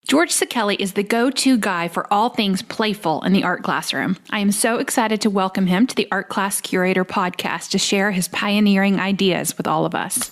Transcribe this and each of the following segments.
George Szekely is the go-to guy for all things playful in the art classroom. I am so excited to welcome him to the Art Class Curator podcast to share his pioneering ideas with all of us.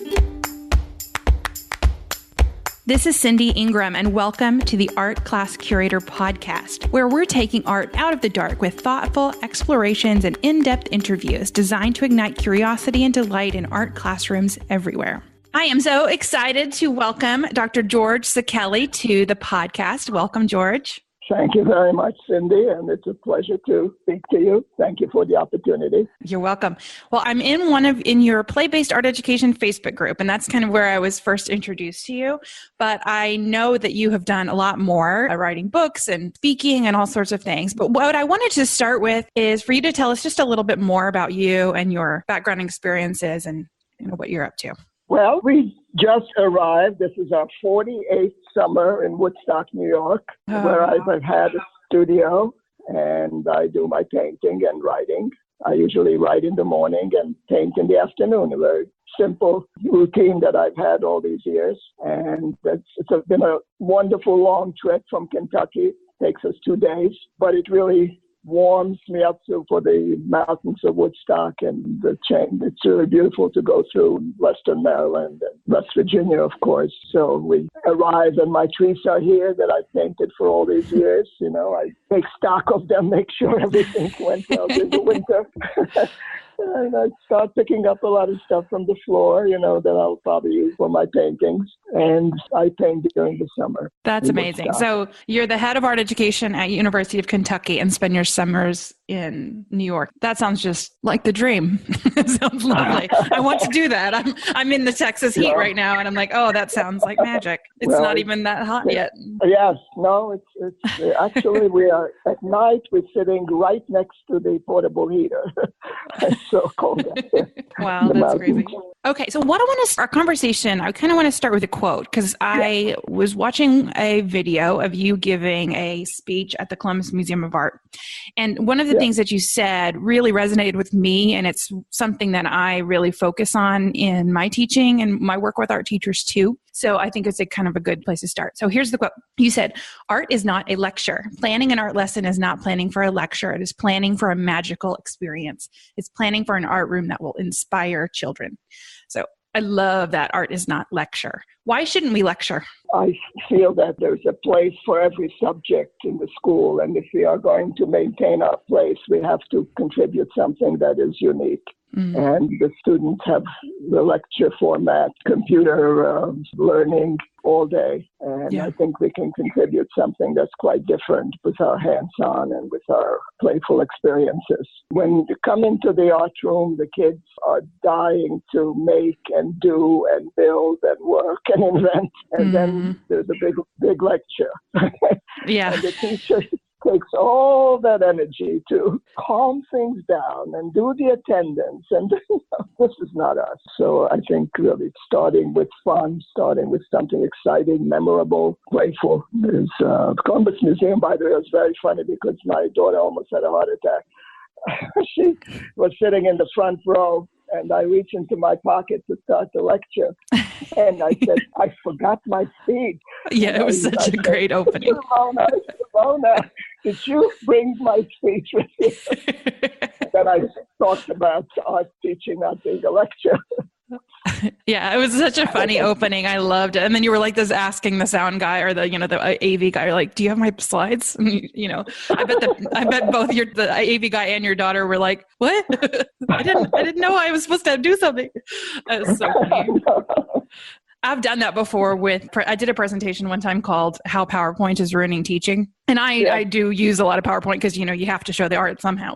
This is Cindy Ingram, and welcome to the Art Class Curator podcast, where we're taking art out of the dark with thoughtful explorations and in-depth interviews designed to ignite curiosity and delight in art classrooms everywhere. I am so excited to welcome Dr. George Szekely to the podcast. Welcome, George. Thank you very much, Cindy, and it's a pleasure to speak to you. Thank you for the opportunity. You're welcome. Well, I'm in your play-based art education Facebook group, and that's kind of where I was first introduced to you. But I know that you have done a lot more, writing books and speaking and all sorts of things. But what I wanted to start with is for you to tell us just a little bit more about you and your background experiences and what you're up to. Well, we just arrived. This is our 48th summer in Woodstock, New York, where I've had a studio and I do my painting and writing. I usually write in the morning and paint in the afternoon, a very simple routine that I've had all these years. And it's been a wonderful long trip from Kentucky. It takes us 2 days, but it really warms me up for the mountains of Woodstock and the chain. It's really beautiful to go through Western Maryland and West Virginia, of course. So we arrive and my trees are here that I've painted for all these years. I take stock of them, make sure everything went well in the winter. And I start picking up a lot of stuff from the floor, that I'll probably use for my paintings. And I paint during the summer. That's amazing. So you're the head of art education at University of Kentucky and spend your summers in New York. That sounds just like the dream. It sounds lovely. I want to do that. I'm in the Texas heat right now, and I'm like, oh, that sounds like magic. It's not even that hot yet. Yes. No, it's actually, we are at night, we're sitting right next to the portable heater. It's so cold out there. Wow, that's crazy. Okay, so what I want to start our conversation, I kind of want to start with a quote, because I was watching a video of you giving a speech at the Columbus Museum of Art. And one of the things that you said really resonated with me, and it's something that I really focus on in my teaching and my work with art teachers too. So I think it's a kind of a good place to start. So here's the quote. You said, "Art is not a lecture. Planning an art lesson is not planning for a lecture. It is planning for a magical experience. It's planning for an art room that will inspire children." So I love that art is not lecture. Why shouldn't we lecture? I feel that there's a place for every subject in the school. And if we are going to maintain our place, we have to contribute something that is unique. Mm-hmm. And the students have the lecture format, computer learning all day. And I think we can contribute something that's quite different with our hands-on and with our playful experiences. When you come into the art room, the kids are dying to make and do and build and work and invent. And then there's a big lecture. Yeah. And the teacher takes all that energy to calm things down and do the attendance. And this is not us. So I think really starting with fun, starting with something exciting, memorable, playful. There's Columbus Museum, by the way, is very funny because my daughter almost had a heart attack. She was sitting in the front row, and I reached into my pocket to start the lecture. And I said, I forgot my speech. Yeah, it was such a great opening. Ramona, did you bring my speech with you? Then I talked about art teaching not being a lecture. Yeah, it was such a funny opening. I loved it. And then you were like this asking the sound guy or the AV guy, you're like, do you have my slides? And I bet both the AV guy and your daughter were like, what? I didn't know I was supposed to do something. That was so funny. I've done that before I did a presentation one time called How PowerPoint is Ruining Teaching. And I do use a lot of PowerPoint because, you have to show the art somehow.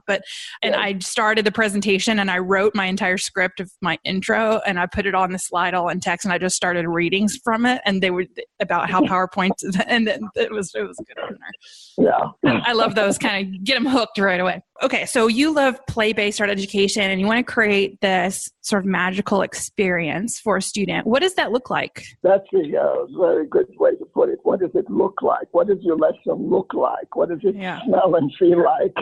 And I started the presentation and I wrote my entire script of my intro and I put it on the slide all in text and I just started reading from it. And they were about how PowerPoint, and then it was a good opener. Yeah. I love those, kind of get them hooked right away. Okay, so you love play-based art education and you want to create this sort of magical experience for a student. What does that look like? That's a very good way to put it. What does it look like? What does your lesson look like? What does it smell and feel like?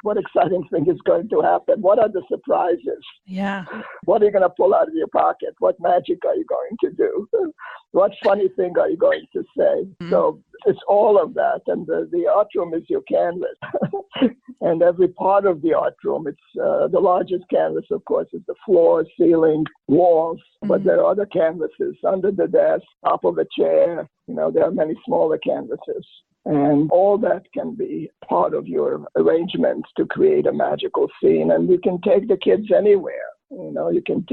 What exciting thing is going to happen? What are the surprises? Yeah. What are you going to pull out of your pocket? What magic are you going to do? What funny thing are you going to say? So it's all of that. And the art room is your canvas. And every part of the art room, it's the largest canvas, of course, is the floor, ceiling, walls. But there are other canvases under the desk, top of a chair. There are many smaller canvases. And all that can be part of your arrangements to create a magical scene. And you can take the kids anywhere. You can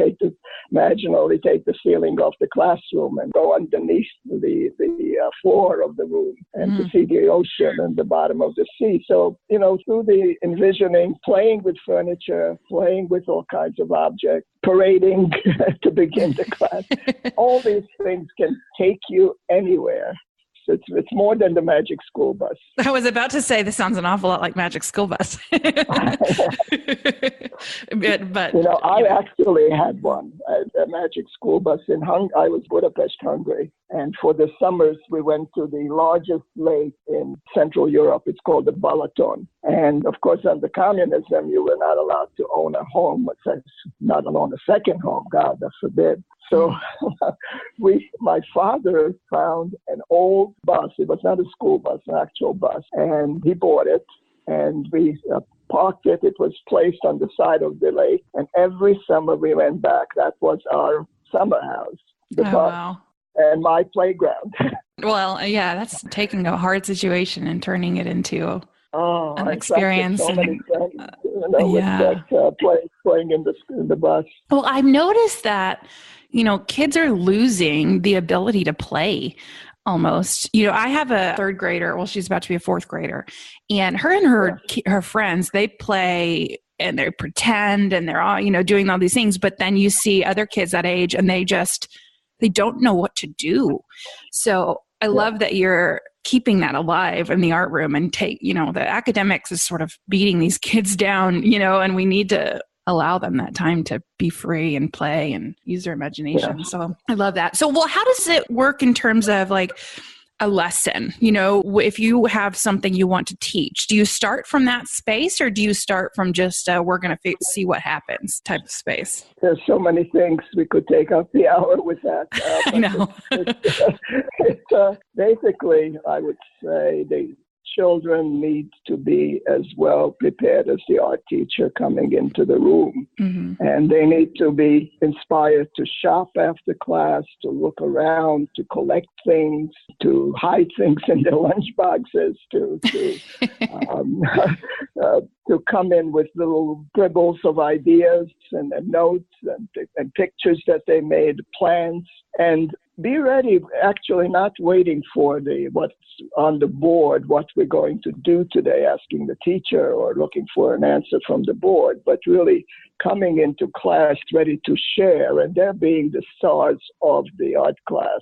imaginally take the ceiling off the classroom and go underneath the floor of the room and to see the ocean and the bottom of the sea. So, through the envisioning, playing with furniture, playing with all kinds of objects, parading to begin the class, all these things can take you anywhere. So it's more than the Magic School Bus. I was about to say, this sounds an awful lot like Magic School Bus. but I actually had one, a Magic School Bus in I was Budapest, Hungary. And for the summers, we went to the largest lake in Central Europe. It's called the Balaton. And of course, under communism, you were not allowed to own a home, not own a second home. God, that forbid. So my father found an old bus. It was not a school bus, an actual bus. And he bought it. And we parked it. It was placed on the side of the lake. And every summer we went back. That was our summer house, the bus. Wow. And my playground. Well, yeah, that's taking a hard situation and turning it into an experience. So many friends, playing in the bus. Well, I've noticed that, kids are losing the ability to play almost. I have a third grader. Well, she's about to be a fourth grader. And her friends, they play and they pretend and they're all, doing all these things. But then you see other kids that age and they don't know what to do. So I love that you're keeping that alive in the art room and the academics is sort of beating these kids down, and we need to allow them that time to be free and play and use their imagination. Yeah. So I love that. So, well, how does it work in terms of like a lesson? If you have something you want to teach, do you start from that space or do you start from just we're going to see what happens type of space? There's so many things we could take up the hour with that. I know. It's basically, I would say the children need to be as well prepared as the art teacher coming into the room. Mm-hmm. And they need to be inspired to shop after class, to look around, to collect things, to hide things in their lunch boxes, to come in with little dribbles of ideas and notes and pictures that they made, plans, and be ready, actually not waiting for what's on the board, what we're going to do today, asking the teacher or looking for an answer from the board, but really coming into class ready to share, and they're being the stars of the art class.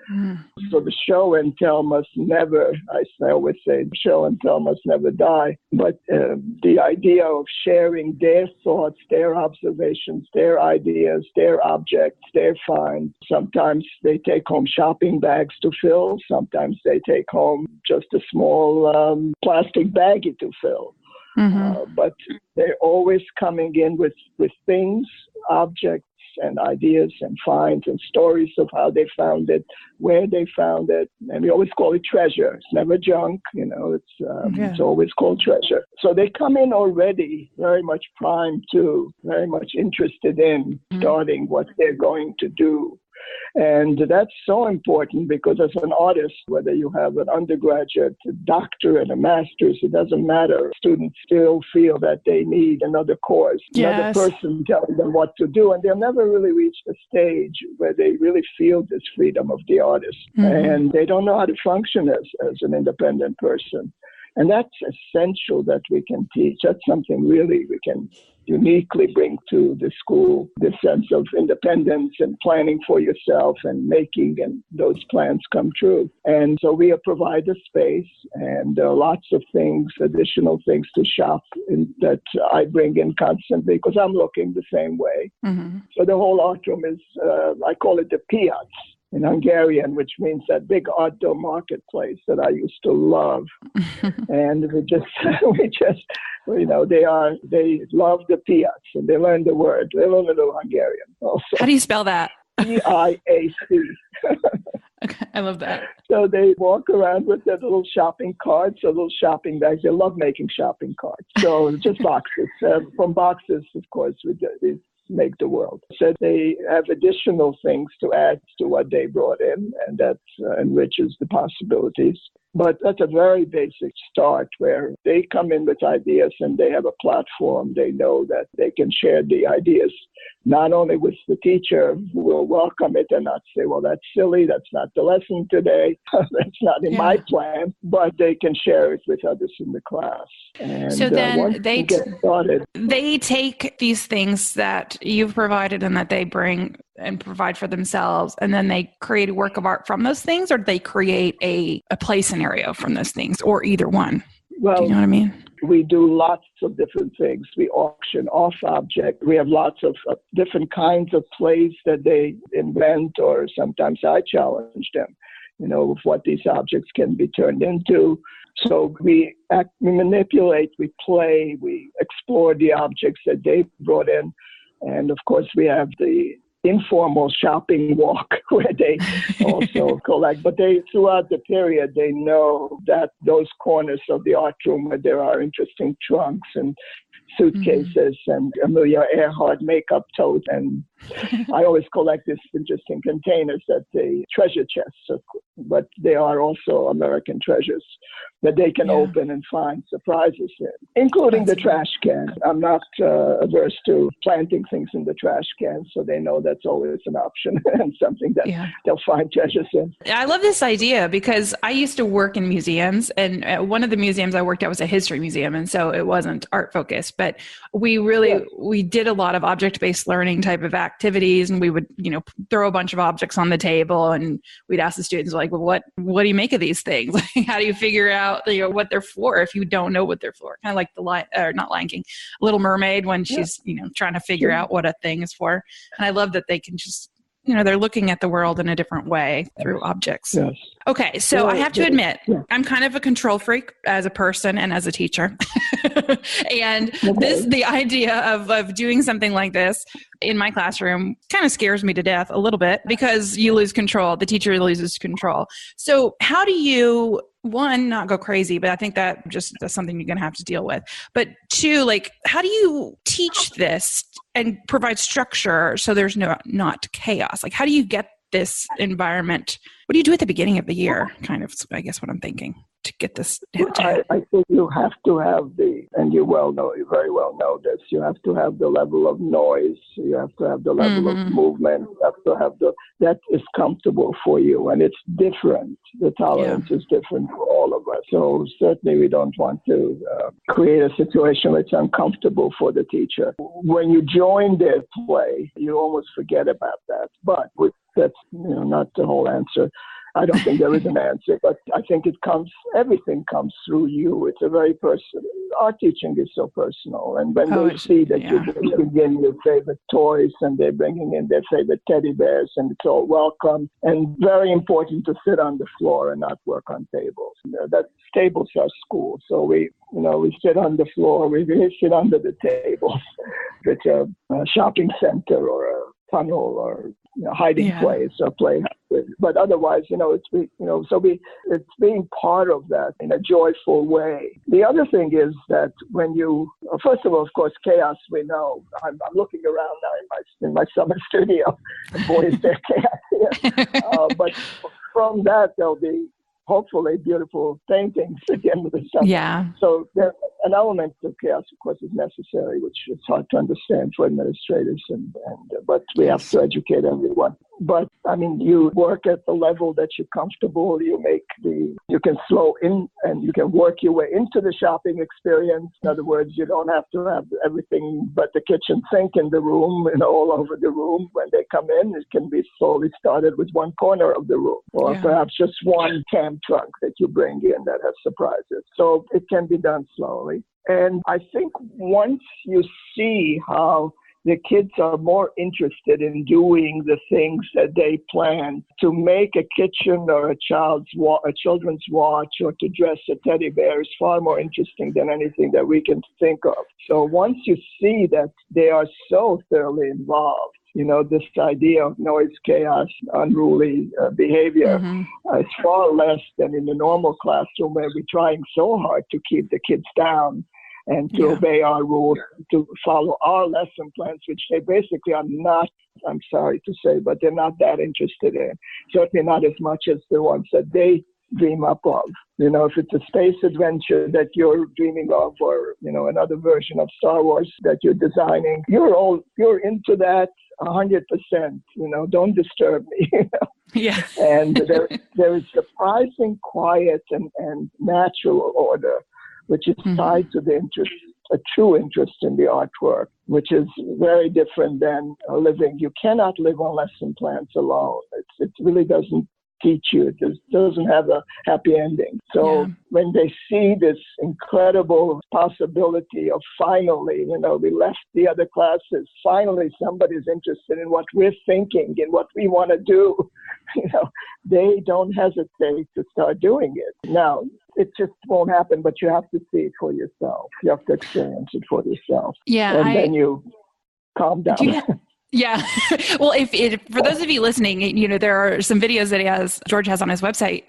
Mm. So the show and tell must never, I always say, show and tell must never die. But the idea of sharing their thoughts, their observations, their ideas, their objects, their finds. Sometimes they take home shopping bags to fill. Sometimes they take home just a small plastic baggie to fill. Mm-hmm. But they're always coming in with things, objects, and ideas and finds and stories of how they found it, where they found it. And we always call it treasure. It's never junk, it's always called treasure. So they come in already very much primed to, very much interested in starting what they're going to do. And that's so important because as an artist, whether you have an undergraduate, a doctorate, a master's, it doesn't matter. Students still feel that they need another course, another person telling them what to do. And they'll never really reach the stage where they really feel this freedom of the artist. Mm-hmm. And they don't know how to function as an independent person. And that's essential that we can teach. That's something really we can uniquely bring to the school, this sense of independence and planning for yourself and making and those plans come true. And so we provide a space, and there are lots of things, additional things to shop that I bring in constantly because I'm looking the same way. Mm-hmm. So the whole art room is, I call it the Piac in Hungarian, which means that big outdoor marketplace that I used to love. And they love the Piac, and they learn the word. They learn a little Hungarian also. How do you spell that? Piac. Okay, I love that. So they walk around with their little shopping carts or little shopping bags. They love making shopping carts. So just boxes. From boxes, of course, we make the world. So they have additional things to add to what they brought in, and that enriches the possibilities. But that's a very basic start where they come in with ideas and they have a platform. They know that they can share the ideas, not only with the teacher who will welcome it and not say, well, that's silly, that's not the lesson today, that's not in my plan, but they can share it with others in the class. And so then they get started. They take these things that you've provided and that they bring and provide for themselves, and then they create a work of art from those things, or do they create a play scenario from those things, or either one? Well, do you know what I mean? We do lots of different things. We auction off objects. We have lots of different kinds of plays that they invent, or sometimes I challenge them, of what these objects can be turned into. So we manipulate, we play, we explore the objects that they brought in. And of course, we have the informal shopping walk where they also collect. But throughout the period, they know that those corners of the art room where there are interesting trunks and suitcases and Amelia Earhart makeup tote. And I always collect these interesting containers that the treasure chests, but they are also American treasures that they can open and find surprises in, including the trash can. I'm not averse to planting things in the trash can, so they know that's always an option and something that they'll find treasures in. I love this idea because I used to work in museums, and one of the museums I worked at was a history museum, and so it wasn't art focused, but we did a lot of object-based learning type of activities, and we would, throw a bunch of objects on the table, and we'd ask the students, like, well, what do you make of these things? How do you figure out what they're for if you don't know what they're for? Kind of like not Lion King, Little Mermaid, when she's trying to figure out what a thing is for. And I love that they can just they're looking at the world in a different way through objects. Yes. Okay, so I have to admit, I'm kind of a control freak as a person and as a teacher. And the idea of doing something like this in my classroom kind of scares me to death a little bit, because you lose control. The teacher loses control. So how do you, one, not go crazy, but I think that's something you're going to have to deal with. But two, how do you teach this and provide structure so there's not chaos? How do you get this environment? What do you do at the beginning of the year? Kind of, I guess, what I'm thinking to get this. I think you have to have and you very well know this, you have to have the level of noise, you have to have the level of movement, you have to have that is comfortable for you, and it's different. The tolerance is different for all of us. So certainly we don't want to create a situation that's uncomfortable for the teacher. When you join their play, you almost forget about that. But that's not the whole answer. I don't think there is an answer, but I think everything comes through you. It's a very personal, art teaching is so personal. And when they see that you bring in your favorite toys and they're bringing in their favorite teddy bears and it's all welcome, and very important to sit on the floor and not work on tables. Tables are school. So we sit on the floor, we sit under the tables. It's a shopping center or a tunnel or hiding place or playhouse. But otherwise, it's being part of that in a joyful way. The other thing is that when first of all, of course, chaos, we know. I'm looking around now in my summer studio, and boy, is there chaos here. But from that, there'll be hopefully beautiful paintings at the end of the summer. Yeah. So there's an element of chaos, of course, is necessary, which is hard to understand for administrators, but we have to educate everyone. But I mean, you work at the level that you're comfortable. You can slow in and you can work your way into the shopping experience. In other words, you don't have to have everything but the kitchen sink in the room and all over the room. When they come in, it can be slowly started with one corner of the room, or perhaps just one cam trunk that you bring in that has surprises. So it can be done slowly. And I think once you see how the kids are more interested in doing the things that they plan, to make a kitchen or a children's watch or to dress a teddy bear is far more interesting than anything that we can think of. So once you see that they are so thoroughly involved, This idea of noise, chaos, unruly behavior is far less than in the normal classroom where we're trying so hard to keep the kids down and to obey our rules, to follow our lesson plans, which they basically are not, I'm sorry to say, but they're not that interested in. Certainly not as much as the ones that they dream up of. If it's a space adventure that you're dreaming of, or, another version of Star Wars that you're designing, you're into that 100%, don't disturb me. Yeah. And there is surprising quiet and natural order, which is tied to the interest, a true interest in the artwork, which is very different than living. You cannot live on lesson plans alone. It really doesn't teach you. It doesn't have a happy ending. So when they see this incredible possibility of finally, we left the other classes, finally somebody's interested in what we're thinking and what we want to do, they don't hesitate to start doing it. Now, it just won't happen, but you have to see it for yourself. You have to experience it for yourself. Yeah. And then you calm down. Yeah. Well, if for those of you listening, there are some videos that George has on his website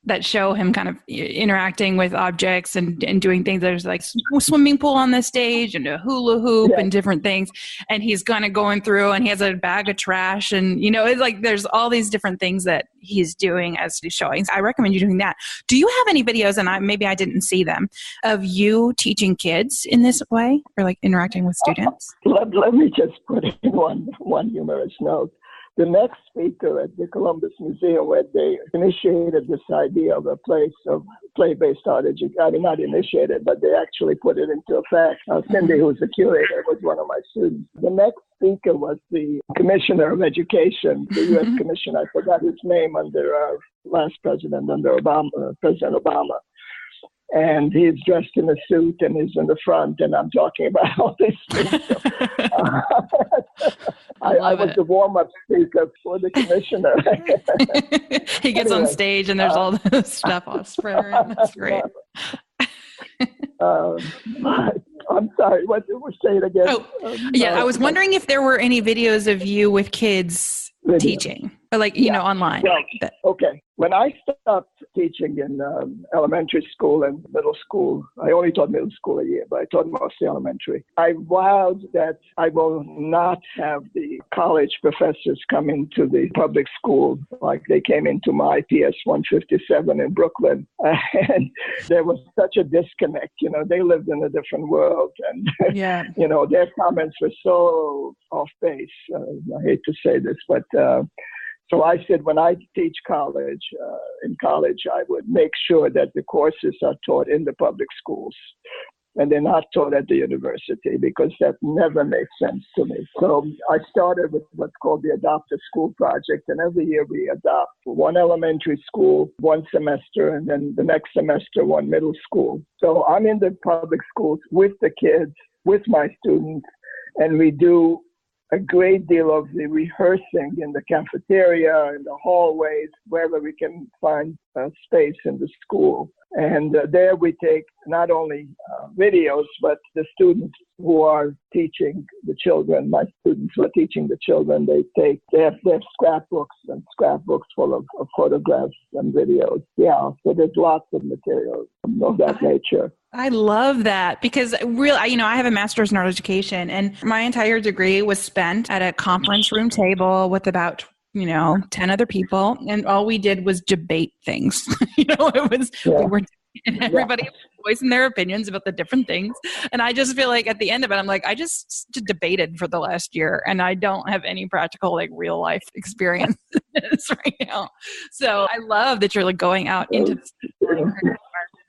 that show him kind of interacting with objects and doing things. There's like a swimming pool on the stage and a hula hoop and different things. And he's kind of going through and he has a bag of trash and, it's like there's all these different things that he's doing as he's showing. So I recommend you doing that. Do you have any videos, and maybe I didn't see them, of you teaching kids in this way or like interacting with students? Let me just put in one humorous note. The next speaker at the Columbus Museum, where they initiated this idea of a place of play-based art education, I mean, not initiated, but they actually put it into effect. Cindy, who's the curator, was one of my students. The next speaker was the Commissioner of Education, the U.S. Commissioner. I forgot his name under our last president, under President Obama. And he's dressed in a suit and he's in the front, and I'm talking about all these things. I was the warm-up speaker for the commissioner. He gets on stage and there's all this stuff all spread around. That's great. I'm sorry, what did we say it again? I was wondering if there were any videos of you with kids teaching, or like, online. Well, okay. When I stopped teaching in elementary school and middle school, I only taught middle school a year, but I taught mostly elementary. I vowed that I will not have the college professors come into the public school like they came into my PS 157 in Brooklyn. And there was such a disconnect. They lived in a different world. And, their comments were so off base. I hate to say this, but so I said, when I teach in college, I would make sure that the courses are taught in the public schools and they're not taught at the university, because that never makes sense to me. So I started with what's called the Adoptive School Project, and every year we adopt one elementary school, one semester, and then the next semester, one middle school. So I'm in the public schools with the kids, with my students, and we do a great deal of the rehearsing in the cafeteria, in the hallways, wherever we can find space in the school. And there we take not only videos, but the students who are teaching the children, my students who are teaching the children, they have scrapbooks full of photographs and videos. Yeah, so there's lots of material of that nature. I love that, because I have a master's in art education, and my entire degree was spent at a conference room table with about 10 other people, and all we did was debate things. And everybody was voicing their opinions about the different things. And I just feel like at the end of it, I'm like, I just debated for the last year, and I don't have any practical, real life experience right now. So I love that you're going out into this environment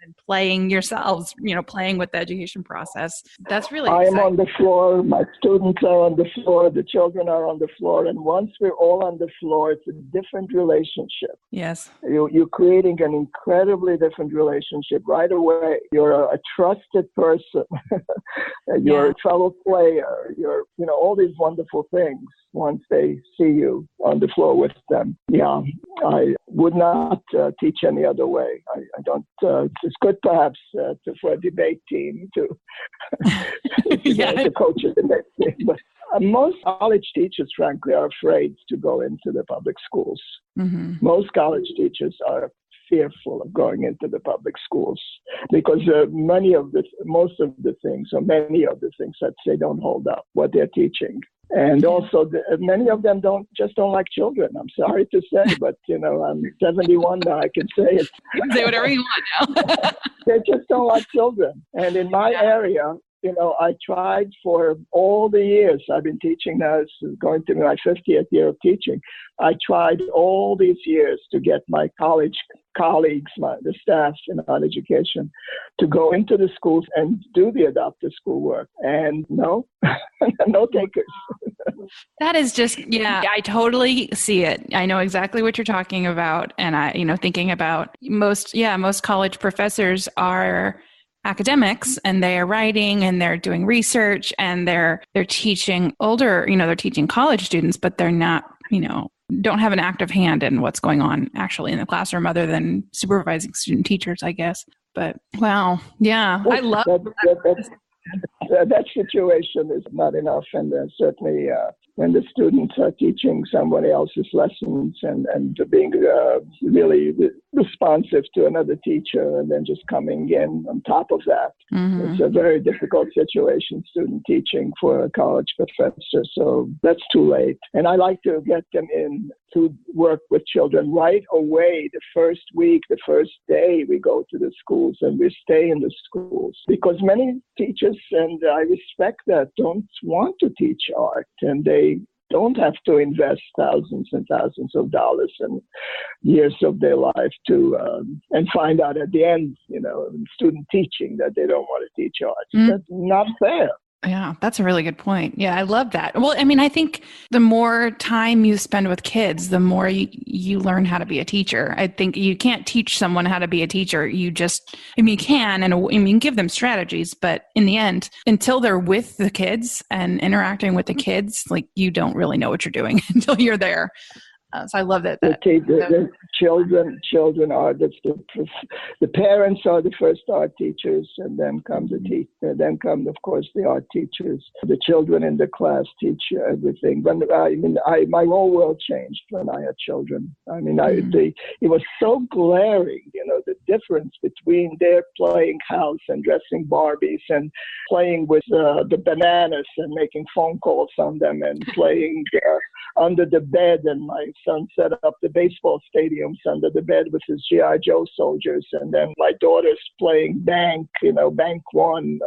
and playing yourselves, playing with the education process. That's really exciting. I am on the floor. My students are on the floor. The children are on the floor. And once we're all on the floor, it's a different relationship. Yes. You're creating an incredibly different relationship right away. You're a trusted person. You're a fellow player. You're, all these wonderful things once they see you on the floor with them. Yeah, I would not teach any other way. I don't. It's good perhaps for a debate team to coach a debate team, but Most college teachers, frankly, are afraid to go into the public schools. Most college teachers are fearful of going into the public schools because many of the things that they don't hold up what they're teaching. And also, many of them don't like children. I'm sorry to say, but I'm 71 now. I can say it. Say whatever you want now. They just don't like children. And in my area, I tried for all the years I've been teaching now. This is going to be my 50th year of teaching. I tried all these years to get my college colleagues, the staff in higher education, to go into the schools and do the adoptive school work. And no, no takers. That is just, I totally see it. I know exactly what you're talking about. And thinking about most college professors are academics, and they are writing and they're doing research, and they're teaching older, they're teaching college students, but they're not, don't have an active hand in what's going on actually in the classroom other than supervising student teachers, I guess. But wow. Yeah. I love that situation is not enough. And certainly when the students are teaching somebody else's lessons and being really responsive to another teacher and then just coming in on top of that. It's a very difficult situation, student teaching for a college professor. So that's too late. And I like to get them in to work with children right away. The first week, the first day we go to the schools and we stay in the schools, because many teachers, and I respect that, don't want to teach art, and they don't have to invest thousands and thousands of dollars and years of their life to and find out at the end, student teaching, that they don't want to teach art. That's not fair. Yeah, that's a really good point. Yeah, I love that. Well, I think the more time you spend with kids, the more you learn how to be a teacher. I think you can't teach someone how to be a teacher. You can, and you can give them strategies, but in the end, until they're with the kids and interacting with the kids, you don't really know what you're doing until you're there. So I love that. The children are the parents are the first art teachers, and then come of course the art teachers. The children in the class teach everything. But my whole world changed when I had children. It was so glaring, the difference between their playing house and dressing Barbies and playing with the bananas and making phone calls on them and playing under the bed, and my son set up the baseball stadiums under the bed with his G.I. Joe soldiers, and then my daughter's playing Bank One,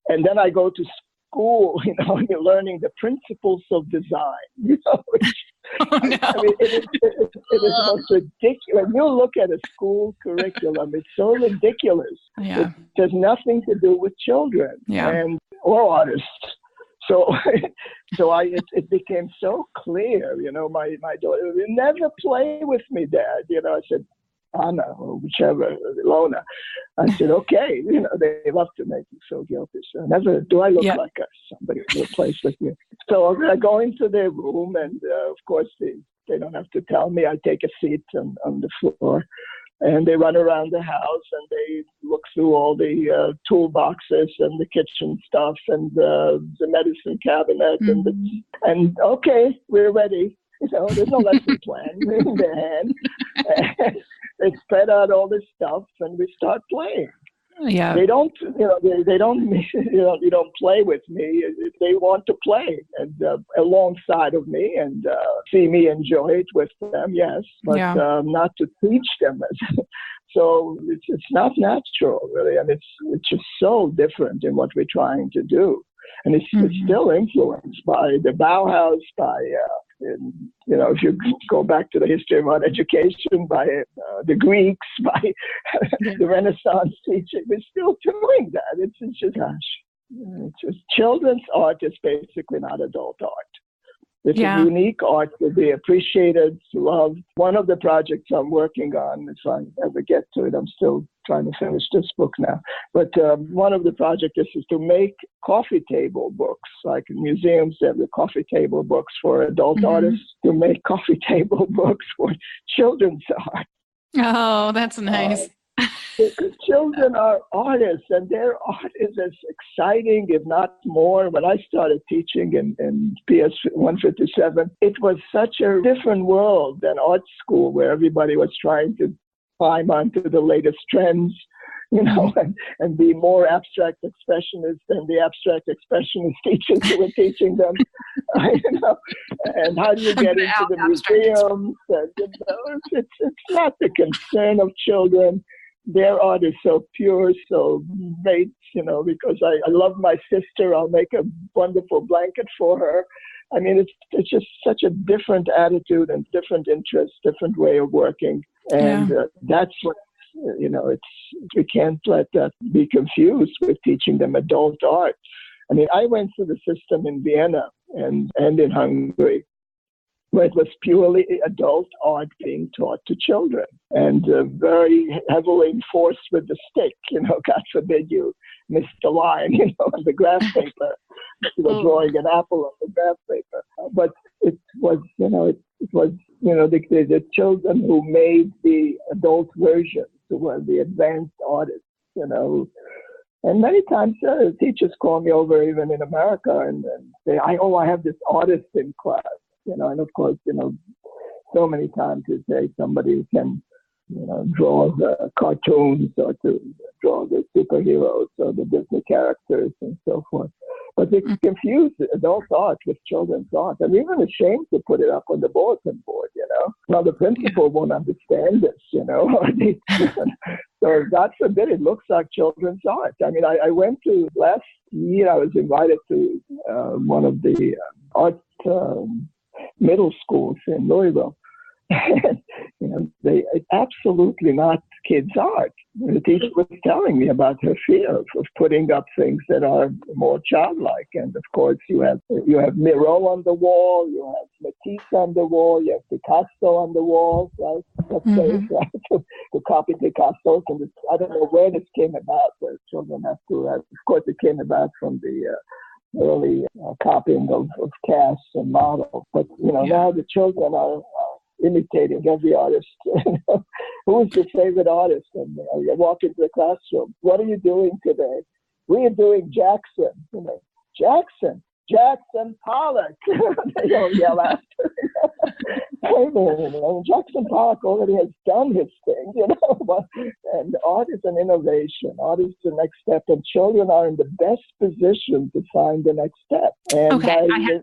and then I go to school, you're learning the principles of design, which, it is the most ridiculous. When you look at a school curriculum, it's so ridiculous. Yeah. It has nothing to do with children or artists. So it became so clear, my daughter would never play with me, Dad. I said, Anna, or whichever, Lona. I said, okay. They love to make me feel guilty. So never do I look like somebody who plays with me. So I go into their room, and of course they don't have to tell me. I take a seat on the floor. And they run around the house and they look through all the toolboxes and the kitchen stuff and the medicine cabinet and okay, we're ready. There's no lesson plan in their hand. They spread out all this stuff and we start playing. Yeah. They don't, they don't, you don't play with me. They want to play and alongside of me and see me enjoy it with them, yes, but not to teach them. So it's not natural, really, and it's just so different in what we're trying to do, and it's still influenced by the Bauhaus, by if you go back to the history of art education, by the Greeks, by the Renaissance teaching, we're still doing that. It's just children's art is basically not adult art. It's a unique art to be appreciated, loved. One of the projects I'm working on, if I ever get to it, I'm still trying to finish this book now. But one of the projects is to make coffee table books, like in museums, they have the coffee table books for adult artists, to make coffee table books for children's art. Oh, that's nice. The children are artists, and their art is as exciting, if not more. When I started teaching in PS 157, it was such a different world than art school, where everybody was trying to climb onto the latest trends, and be more abstract expressionists than the abstract expressionist teachers who were teaching them. And how do you get into the museums? And, it's not the concern of children. Their art is so pure, so great, because I love my sister. I'll make a wonderful blanket for her. I mean, it's just such a different attitude and different interest, different way of working. And that's what, we can't let that be confused with teaching them adult art. I mean, I went through the system in Vienna and in Hungary, where it was purely adult art being taught to children, and very heavily enforced with the stick. God forbid you miss the line, on the graph paper. Drawing an apple on the graph paper. But it was, the children who made the adult versions, who were the advanced artists, And many times teachers call me over, even in America, and say, I have this artist in class. And of course, so many times you say somebody who can, draw the cartoons or to draw the superheroes or the Disney characters and so forth. But they confuse adult art with children's art. I'm even ashamed to put it up on the bulletin board, Now, the principal won't understand this, So God forbid it looks like children's art. I mean, I went to, last year I was invited to one of the art middle schools in Louisville. It's absolutely not kids' art. The teacher was telling me about her fear of putting up things that are more childlike. And of course, you have Miro on the wall, you have Matisse on the wall, you have Picasso on the wall, right? Let's say, right? To copy Picasso. And I don't know where this came about, where children have to. Of course, it came about from the early copying of casts and models. But now the children are imitating every artist. Who is your favorite artist? And you walk into the classroom. What are you doing today? We are doing Jackson. Jackson Pollock. They don't yell after. Jackson Pollock already has done his thing, And art is an innovation. Art is the next step, and children are in the best position to find the next step. And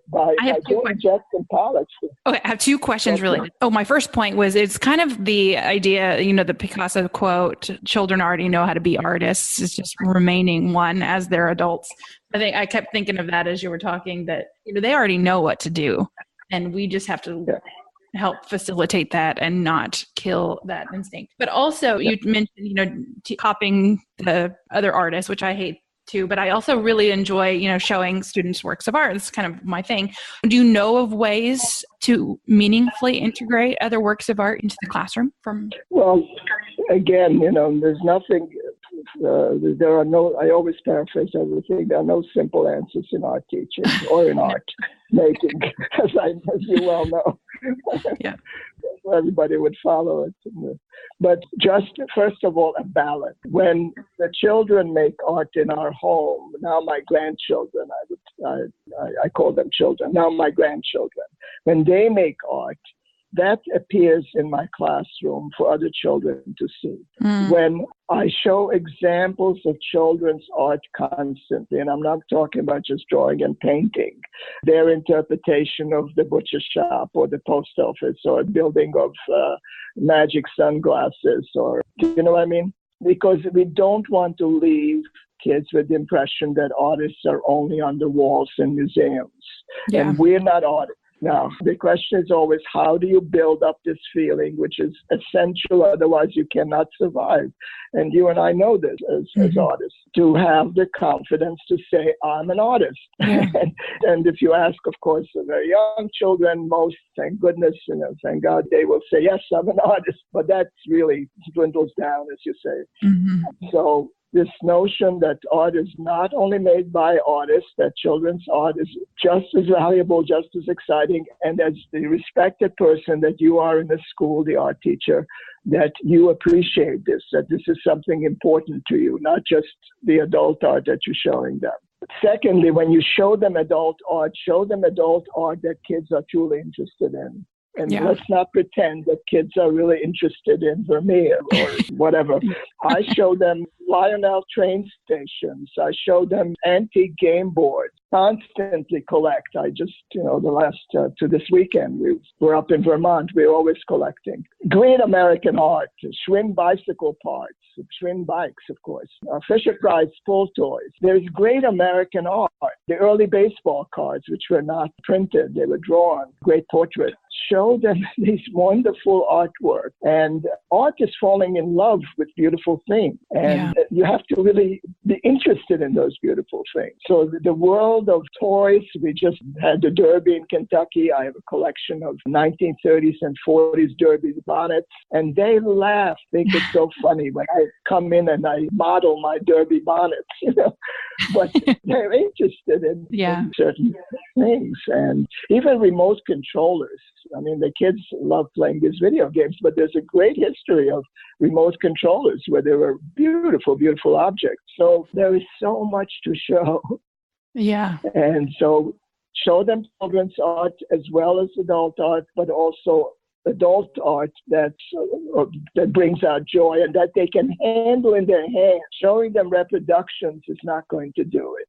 by doing Jackson Pollock. Okay, I have two questions related. My first point was, it's kind of the idea, the Picasso quote, children already know how to be artists. It's just remaining one as they're adults. I think I kept thinking of that as you were talking, that, they already know what to do, and we just have to help facilitate that and not kill that instinct. But also you mentioned, copying the other artists, which I hate too, but I also really enjoy, showing students works of art. It's kind of my thing. Do you know of ways to meaningfully integrate other works of art into the classroom? Well, again, there's nothing, there are no, I always paraphrase everything, there are no simple answers in art teaching or in art making, as you well know. Yeah. Everybody would follow it. But just, first of all, a balance. When the children make art in our home, now my grandchildren, I call them children, now my grandchildren, when they make art, that appears in my classroom for other children to see. When I show examples of children's art constantly, and I'm not talking about just drawing and painting, their interpretation of the butcher shop or the post office or building of magic sunglasses, or, you know what I mean? Because we don't want to leave kids with the impression that artists are only on the walls in museums. Yeah. And we're not artists. Now, the question is always, how do you build up this feeling, which is essential, otherwise you cannot survive. And you and I know this as artists, to have the confidence to say, I'm an artist. And if you ask, of course, the very young children, most, thank goodness, thank God, they will say, yes, I'm an artist. But that really dwindles down, as you say. So this notion that art is not only made by artists, that children's art is just as valuable, just as exciting, and as the respected person that you are in the school, the art teacher, that you appreciate this, that this is something important to you, not just the adult art that you're showing them. Secondly, when you show them adult art that kids are truly interested in. And let's not pretend that kids are really interested in Vermeer or whatever. I show them Lionel train stations. I show them antique game boards. Constantly collect. I just, to this weekend, we were up in Vermont. We're always collecting. Great American art, Schwinn bicycle parts, Schwinn bikes, of course, Fisher-Price pull toys. There's great American art. The early baseball cards, which were not printed, they were drawn, great portraits. Show them these wonderful artwork. And art is falling in love with beautiful things. And you have to really be interested in those beautiful things. So the world of toys, we just had the Derby in Kentucky. I have a collection of 1930s and 40s Derby bonnets. And they laugh, think it's so funny when I come in and I model my Derby bonnets, But they're interested in certain things. And even remote controllers. I mean, the kids love playing these video games, but there's a great history of remote controllers where they were beautiful, beautiful objects. So there is so much to show. Yeah. And so show them children's art as well as adult art, but also adult art that brings out joy and that they can handle in their hands. Showing them reproductions is not going to do it.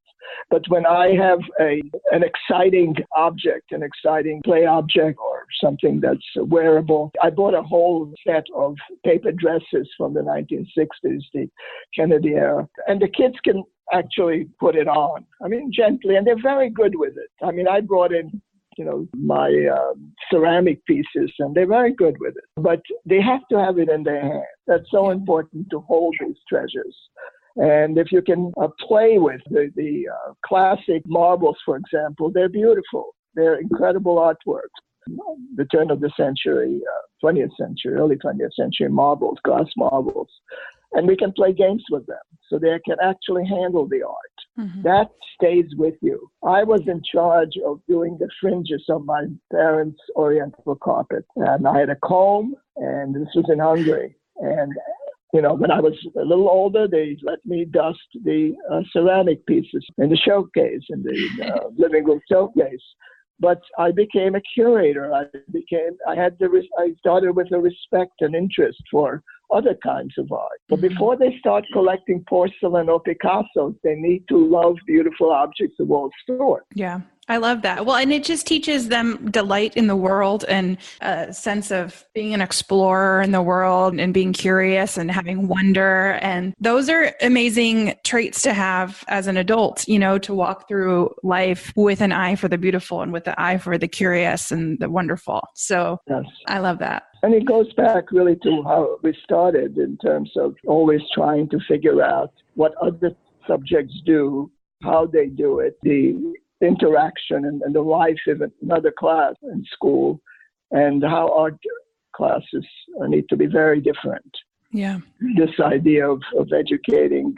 But when I have an exciting object, an exciting play object or something that's wearable, I bought a whole set of paper dresses from the 1960s, the Kennedy era, and the kids can actually put it on. I mean, gently, and they're very good with it. I mean, I brought in my ceramic pieces, and they're very good with it. But they have to have it in their hand. That's so important to hold these treasures. And if you can play with the classic marbles, for example, they're beautiful. They're incredible artworks. The turn of the century, 20th century, early 20th century marbles, glass marbles. And we can play games with them so they can actually handle the art. Mm-hmm. That stays with you. I was in charge of doing the fringes of my parents' oriental carpet. And I had a comb, and this was in Hungary. And, when I was a little older, they let me dust the ceramic pieces in the showcase, in the living room showcase. But I became a curator. I started with a respect and interest for other kinds of art. But before they start collecting porcelain or Picassos, they need to love beautiful objects of all sorts. Yeah, I love that. Well, and it just teaches them delight in the world and a sense of being an explorer in the world and being curious and having wonder. And those are amazing traits to have as an adult, to walk through life with an eye for the beautiful and with the eye for the curious and the wonderful. So yes. I love that. And it goes back really to how we started in terms of always trying to figure out what other subjects do, how they do it, the interaction and the life of another class in school, and how art classes need to be very different. Yeah. This idea of educating,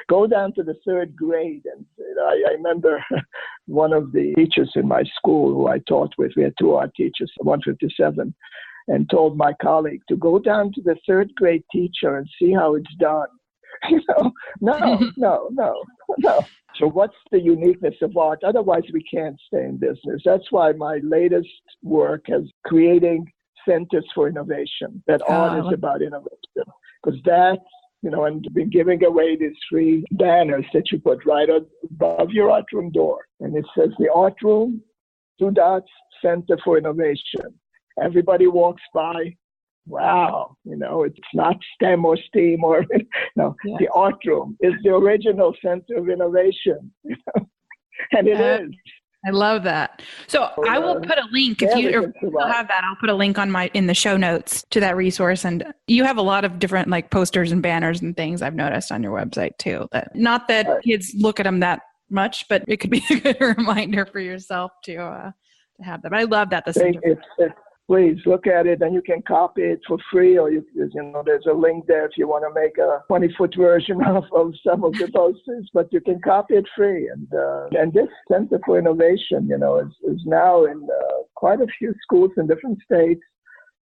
go down to the third grade. And I remember one of the teachers in my school who I taught with, we had two art teachers, 157, and told my colleague to go down to the third grade teacher and see how it's done. No. So what's the uniqueness of art? Otherwise, we can't stay in business. That's why my latest work is creating centers for innovation, that art is about innovation. Because that, and been giving away these free banners that you put right above your art room door. And it says the art room, 2 dots, Center for Innovation. Everybody walks by. Wow, it's not STEM or STEAM or, The art room is the original center of innovation, and it is. I love that. So I will put a link if you have that. I'll put a link in the show notes to that resource. And you have a lot of different posters and banners and things I've noticed on your website too. Not that kids look at them that much, but it could be a good reminder for yourself to have them. I love that. please look at it, and you can copy it for free, or there's a link there if you want to make a 20-foot version of some of the posters, but you can copy it free. And this Center for Innovation, is now in quite a few schools in different states.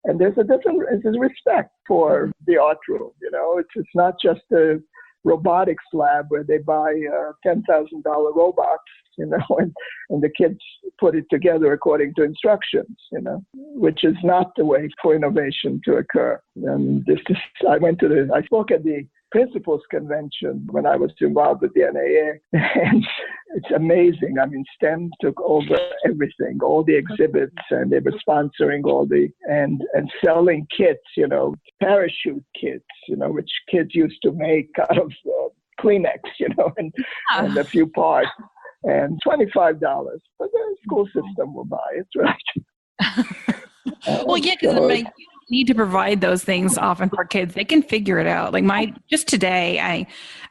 And there's a respect for the art room. It's not just a robotics lab where they buy $10,000 robots, and the kids put it together according to instructions, which is not the way for innovation to occur. And I spoke at the Principals Convention when I was involved with the NAA, and it's amazing. I mean, STEM took over everything, all the exhibits, and they were sponsoring and selling kits, parachute kits, which kids used to make out of Kleenex, and a few parts, and $25. But the school system will buy it, right? Well, yeah, because you need to provide those things often for kids. They can figure it out. Like just today, I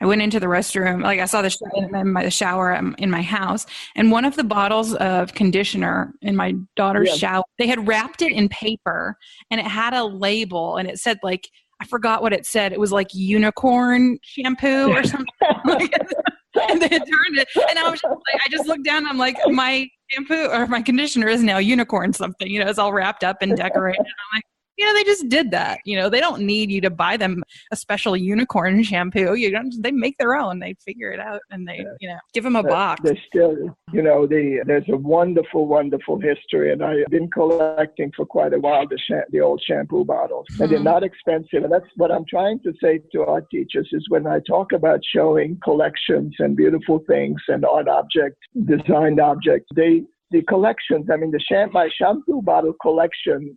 went into the restroom. Like I saw the shower in my house, and one of the bottles of conditioner in my daughter's shower, they had wrapped it in paper, and it had a label, and it said like, I forgot what it said. It was like unicorn shampoo or something. And they had turned it, and I was just like, I just looked down. And I'm like, my shampoo or my conditioner is now unicorn something. It's all wrapped up and decorated. And I'm like, they just did that. They don't need you to buy them a special unicorn shampoo. They make their own. They figure it out, and they, give them a box. There's still, there's a wonderful, wonderful history, and I've been collecting for quite a while the old shampoo bottles, and they're not expensive. And that's what I'm trying to say to our teachers is when I talk about showing collections and beautiful things and art objects, designed objects, the collections. I mean, my shampoo bottle collection,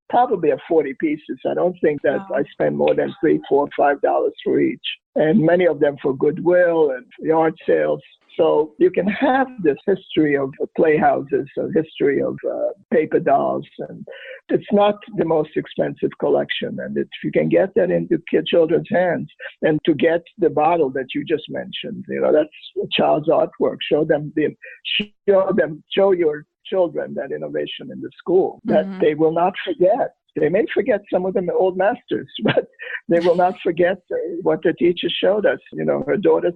probably have 40 pieces. I don't think that I spend more than $3, $4, $5 for each, and many of them for Goodwill and yard sales. So you can have this history of playhouses, a history of paper dolls, and it's not the most expensive collection. And if you can get that into children's hands, and to get the bottle that you just mentioned, that's a child's artwork. Show your children that innovation in the school that they will not forget. They may forget some of them old masters, but they will not forget what the teacher showed us, her daughter's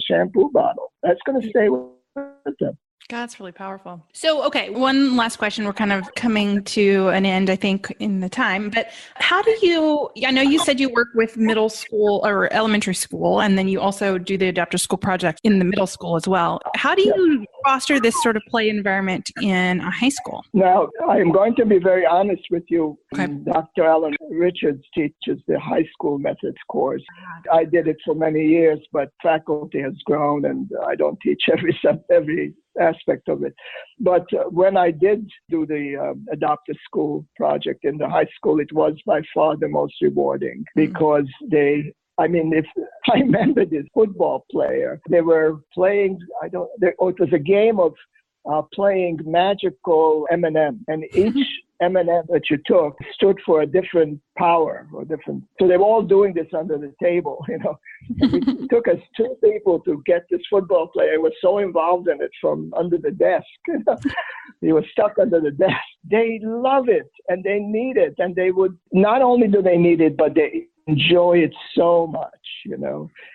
shampoo bottle. That's going to stay with them. God, that's really powerful. So, okay, one last question. We're kind of coming to an end, I think, in the time. But how do I know you said you work with middle school or elementary school, and then you also do the Adoptive School Project in the middle school as well. How do you foster this sort of play environment in a high school? Now, I am going to be very honest with you. Okay. Dr. Alan Richards teaches the high school methods course. I did it for many years, but faculty has grown, and I don't teach every aspect of it. But when I did do the Adoptive School Project in the high school, it was by far the most rewarding because if I remember this football player, they were playing, it was a game of playing magical M&M, and each M&M that you took stood for a different power so they were all doing this under the table, It took us 2 people to get this football player. He was so involved in it from under the desk, He was stuck under the desk. They love it and they need it, and they would, not only do they need it, but they enjoy it so much,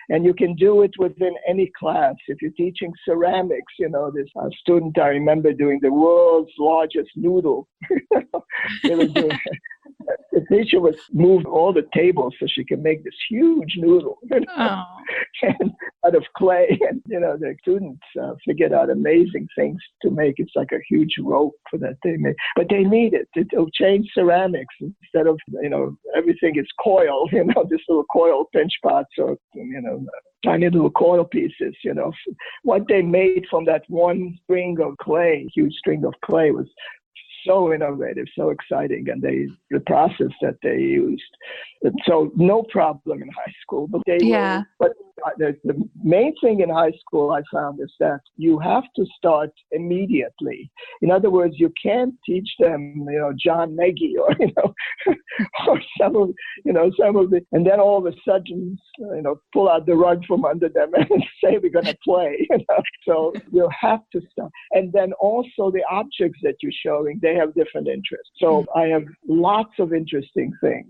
and you can do it within any class. If you're teaching ceramics, this student I remember doing the world's largest noodle. They were doing, the teacher would move all the tables so she could make this huge noodle and out of clay. And, the students figured out amazing things to make. It's like a huge rope for that they made. But they need it. It'll change ceramics instead of, everything is coil, this little coil pinch pots or, tiny little coil pieces, What they made from that one string of clay, huge string of clay, was so innovative, so exciting, and the process that they used. So no problem in high school, but the main thing in high school I found is that you have to start immediately. In other words, you can't teach them, John Nagy or, or some of the, and then all of a sudden, pull out the rug from under them and say we're going to play. So you have to start. And then also the objects that you're showing, they have different interests. So I have lots of interesting things.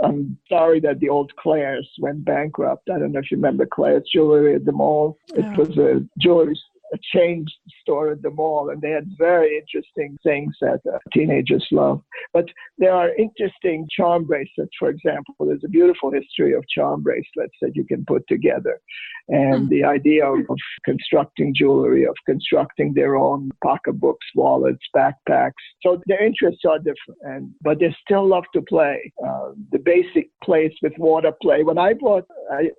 I'm sorry that the old Claire's went bankrupt. I don't know if you remember Claire's Jewelry at the mall. It was a jewelry a chain store at the mall, and they had very interesting things that teenagers love. But there are interesting charm bracelets, for example. There's a beautiful history of charm bracelets that you can put together. And the idea of constructing jewelry, of constructing their own pocketbooks, wallets, backpacks. So their interests are different, but they still love to play. The basic plays with water play. When I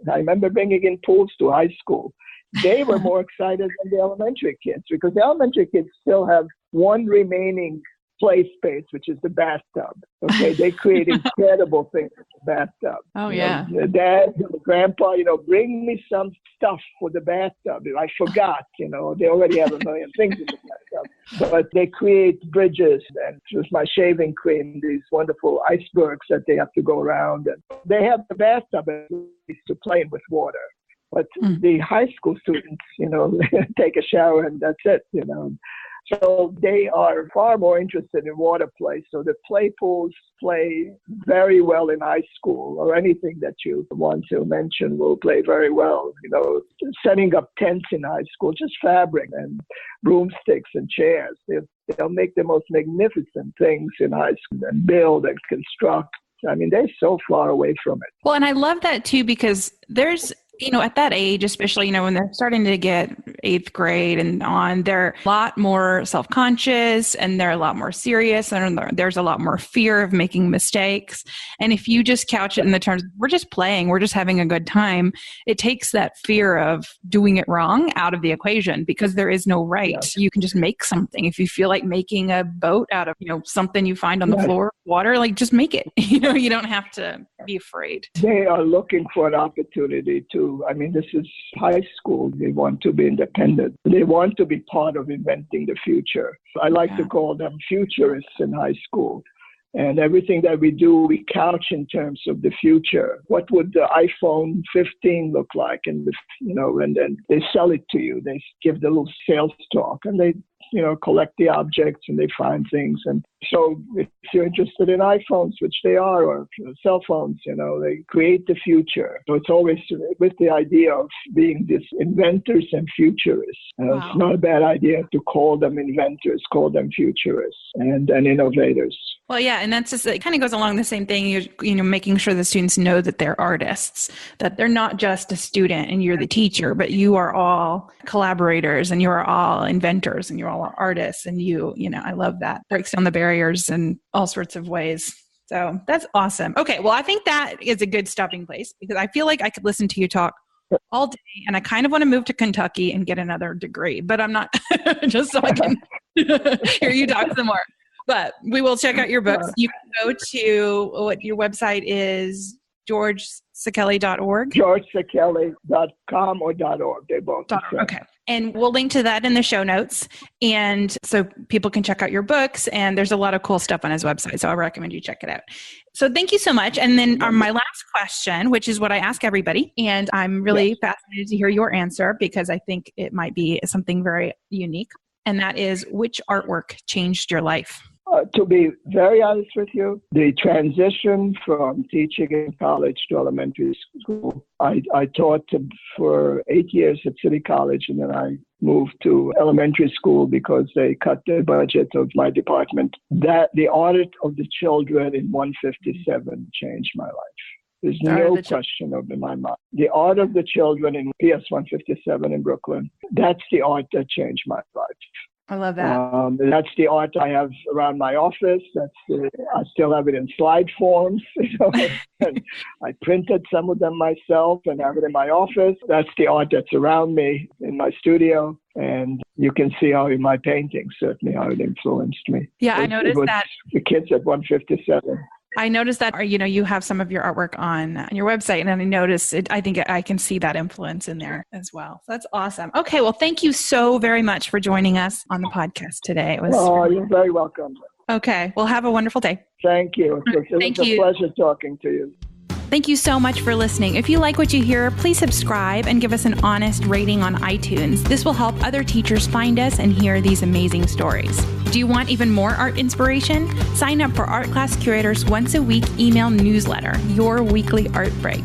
remember bringing in pools to high school. They were more excited than the elementary kids, because the elementary kids still have one remaining play space, which is the bathtub. Okay, they create incredible things in the bathtub. Oh, yeah. The dad, the grandpa, bring me some stuff for the bathtub. I forgot, they already have a million things in the bathtub. But they create bridges, and with my shaving cream, these wonderful icebergs that they have to go around. And they have the bathtub at least to play with water. But the high school students, take a shower and that's it, So they are far more interested in water play. So the play pools play very well in high school, or anything that you want to mention will play very well. Setting up tents in high school, just fabric and broomsticks and chairs. They'll make the most magnificent things in high school and build and construct. I mean, they're so far away from it. Well, and I love that too, because there's, at that age, especially, when they're starting to get 8th grade and on, they're a lot more self-conscious and they're a lot more serious, and there's a lot more fear of making mistakes. And if you just couch it in the terms, we're just playing, we're just having a good time, it takes that fear of doing it wrong out of the equation, because there is no right. Yeah. You can just make something. If you feel like making a boat out of, something you find on the floor, water, just make it. You don't have to be afraid. They are looking for an opportunity to, this is high school. They want to be independent. They want to be part of inventing the future. I like to call them futurists in high school. And everything that we do, we couch in terms of the future. What would the iPhone 15 look like? And then they sell it to you. They give the little sales talk, and they collect the objects and they find things. And so if you're interested in iPhones, which they are, or cell phones, they create the future. So it's always with the idea of being these inventors and futurists. Wow. It's not a bad idea to call them inventors, call them futurists and innovators. Well, yeah, and that's just, it kind of goes along the same thing, making sure the students know that they're artists, that they're not just a student and you're the teacher, but you are all collaborators and you are all inventors and you're all artists, and I love that. Breaks down the barriers in all sorts of ways. So that's awesome. Okay, well, I think that is a good stopping place, because I feel like I could listen to you talk all day, and I kind of want to move to Kentucky and get another degree, but I'm not, just so I can hear you talk some more. But we will check out your books. You can go to what your website is, georgeszekely.org. georgeszekely.com or .org. They both. Okay. And we'll link to that in the show notes. And so people can check out your books, and there's a lot of cool stuff on his website. So I recommend you check it out. So thank you so much. And then my last question, which is what I ask everybody, and I'm really fascinated to hear your answer, because I think it might be something very unique. And that is, which artwork changed your life? To be very honest with you, the transition from teaching in college to elementary school, I taught for 8 years at City College, and then I moved to elementary school because they cut the budget of my department. That the audit of the children in 157 changed my life. There's no question in my mind. The art of the children in PS 157 in Brooklyn, that's the art that changed my life. I love that. That's the art I have around my office. I still have it in slide forms. And I printed some of them myself and have it in my office. That's the art that's around me in my studio. And you can see how in my paintings, certainly how it influenced me. Yeah, I noticed that. The kids at 157. I noticed that, you have some of your artwork on your website, and I noticed it. I think I can see that influence in there as well. So that's awesome. Okay. Well, thank you so very much for joining us on the podcast today. It was you're very welcome. Okay. Well, have a wonderful day. Thank you. It was a pleasure talking to you. Thank you so much for listening. If you like what you hear, please subscribe and give us an honest rating on iTunes. This will help other teachers find us and hear these amazing stories. Do you want even more art inspiration? Sign up for Art Class Curator's once a week email newsletter, Your Weekly Art Break.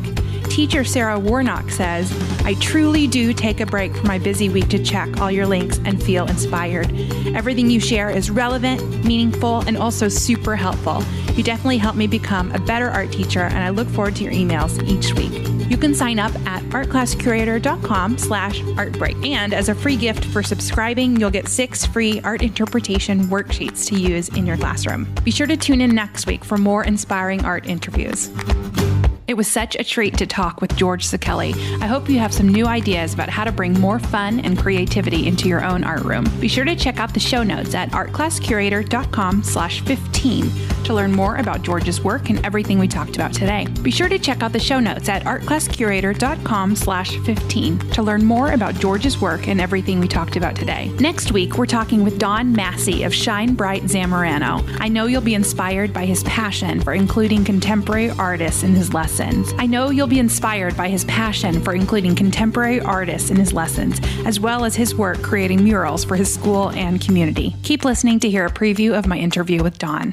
Teacher Sarah Warnock says, I truly do take a break from my busy week to check all your links and feel inspired. Everything you share is relevant, meaningful, and also super helpful. You definitely help me become a better art teacher, and I look forward to your emails each week. You can sign up at artclasscurator.com/artbreak. And as a free gift for subscribing, you'll get 6 free art interpretation worksheets to use in your classroom. Be sure to tune in next week for more inspiring art interviews. It was such a treat to talk with George Szekely. I hope you have some new ideas about how to bring more fun and creativity into your own art room. Be sure to check out the show notes at artclasscurator.com/15 to learn more about George's work and everything we talked about today. Be sure to check out the show notes at artclasscurator.com/15 to learn more about George's work and everything we talked about today. Next week, we're talking with Don Massey of Shine Bright Zamorano. I know you'll be inspired by his passion for including contemporary artists in his lessons. I know you'll be inspired by his passion for including contemporary artists in his lessons, as well as his work creating murals for his school and community. Keep listening to hear a preview of my interview with Don.